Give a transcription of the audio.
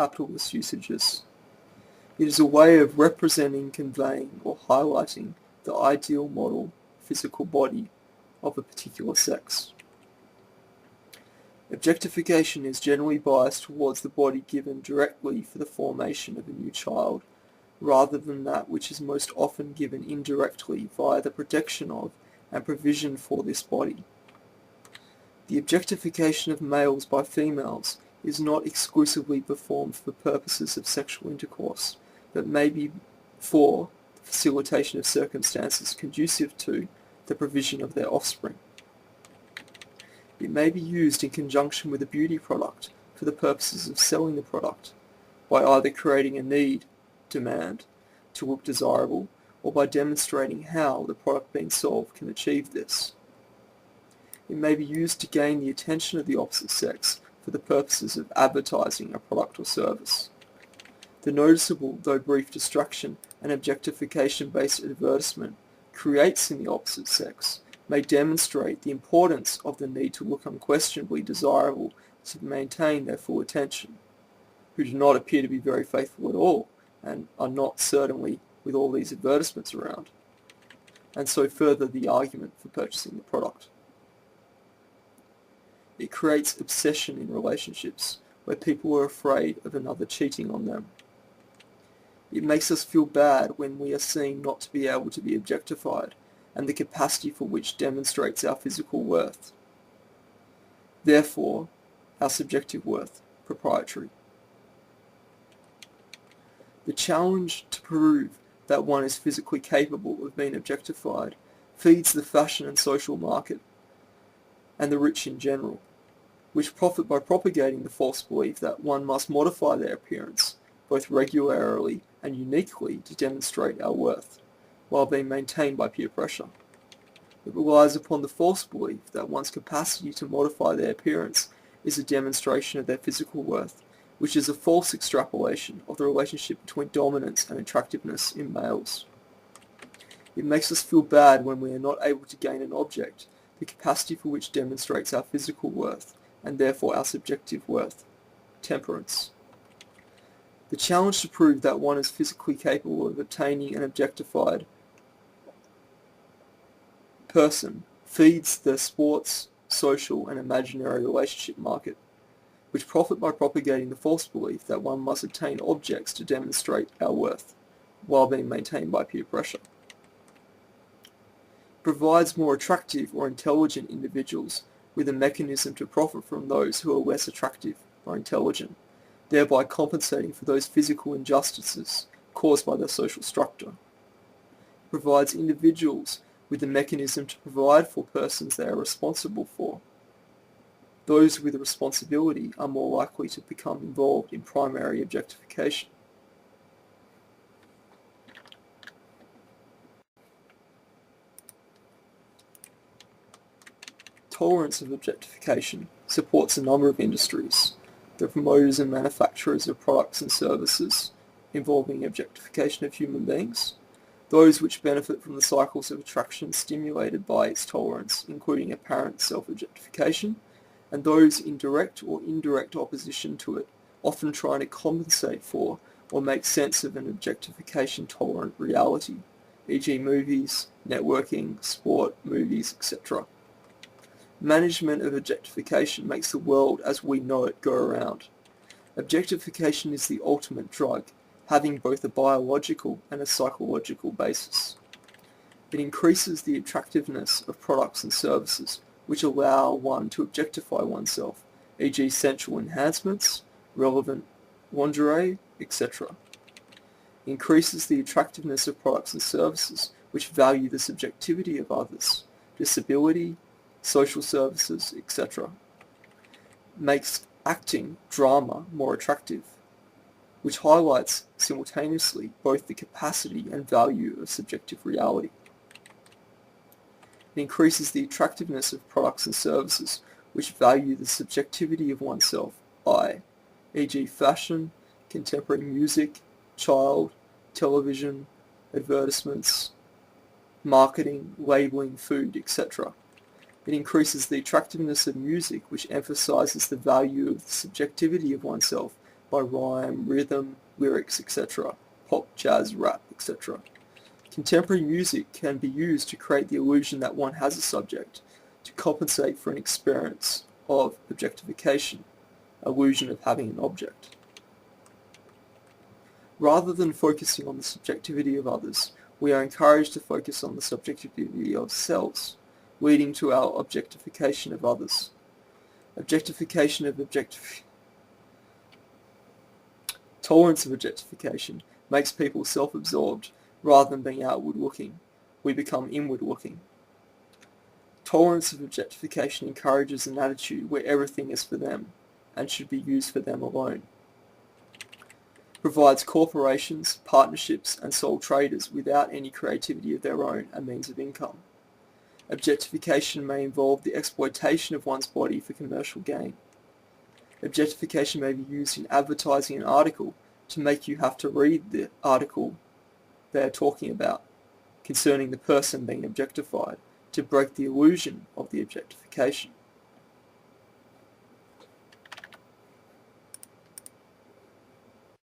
capitalist usages. It is a way of representing, conveying, or highlighting the ideal model physical body of a particular sex. Objectification is generally biased towards the body given directly for the formation of a new child, rather than that which is most often given indirectly via the protection of and provision for this body. The objectification of males by females is not exclusively performed for purposes of sexual intercourse, but may be for the facilitation of circumstances conducive to the provision of their offspring. It may be used in conjunction with a beauty product for the purposes of selling the product, by either creating a need, demand, to look desirable, or by demonstrating how the product being sold can achieve this. It may be used to gain the attention of the opposite sex for the purposes of advertising a product or service. The noticeable, though brief, distraction and objectification-based advertisement creates in the opposite sex may demonstrate the importance of the need to look unquestionably desirable to maintain their full attention, who do not appear to be very faithful at all, and are not certainly with all these advertisements around, and so further the argument for purchasing the product. It creates obsession in relationships where people are afraid of another cheating on them. It makes us feel bad when we are seen not to be able to be objectified, and the capacity for which demonstrates our physical worth. Therefore, our subjective worth, proprietary. The challenge to prove that one is physically capable of being objectified feeds the fashion and social market, and the rich in general, which profit by propagating the false belief that one must modify their appearance, both regularly and uniquely, to demonstrate our worth, while being maintained by peer pressure. It relies upon the false belief that one's capacity to modify their appearance is a demonstration of their physical worth, which is a false extrapolation of the relationship between dominance and attractiveness in males. It makes us feel bad when we are not able to gain an object, the capacity for which demonstrates our physical worth, and therefore our subjective worth, temperance. The challenge to prove that one is physically capable of obtaining an objectified person feeds the sports, social, and imaginary relationship market, which profit by propagating the false belief that one must obtain objects to demonstrate our worth, while being maintained by peer pressure. It provides more attractive or intelligent individuals with a mechanism to profit from those who are less attractive or intelligent, thereby compensating for those physical injustices caused by their social structure. It provides individuals with a mechanism to provide for persons they are responsible for. Those with a responsibility are more likely to become involved in primary objectification. Tolerance of objectification supports a number of industries, the promoters and manufacturers of products and services involving objectification of human beings, those which benefit from the cycles of attraction stimulated by its tolerance, including apparent self-objectification, and those in direct or indirect opposition to it, often trying to compensate for or make sense of an objectification-tolerant reality, e.g. movies, networking, sport, movies, etc. Management of objectification makes the world as we know it go around. Objectification is the ultimate drug, having both a biological and a psychological basis. It increases the attractiveness of products and services which allow one to objectify oneself, e.g. sensual enhancements, relevant lingerie, etc. It increases the attractiveness of products and services which value the subjectivity of others, disability, social services, etc. Makes acting, drama, more attractive, which highlights simultaneously both the capacity and value of subjective reality. It increases the attractiveness of products and services which value the subjectivity of oneself, e.g. fashion, contemporary music, child, television, advertisements, marketing, labeling, food, etc. It increases the attractiveness of music which emphasizes the value of the subjectivity of oneself by rhyme, rhythm, lyrics, etc., pop, jazz, rap, etc. Contemporary music can be used to create the illusion that one has a subject, to compensate for an experience of objectification, illusion of having an object. Rather than focusing on the subjectivity of others, we are encouraged to focus on the subjectivity of selves, leading to our objectification of others. Tolerance of objectification makes people self-absorbed rather than being outward-looking. We become inward-looking. Tolerance of objectification encourages an attitude where everything is for them and should be used for them alone. Provides corporations, partnerships, and sole traders without any creativity of their own a means of income. Objectification may involve the exploitation of one's body for commercial gain. Objectification may be used in advertising an article to make you have to read the article they are talking about concerning the person being objectified, to break the illusion of the objectification.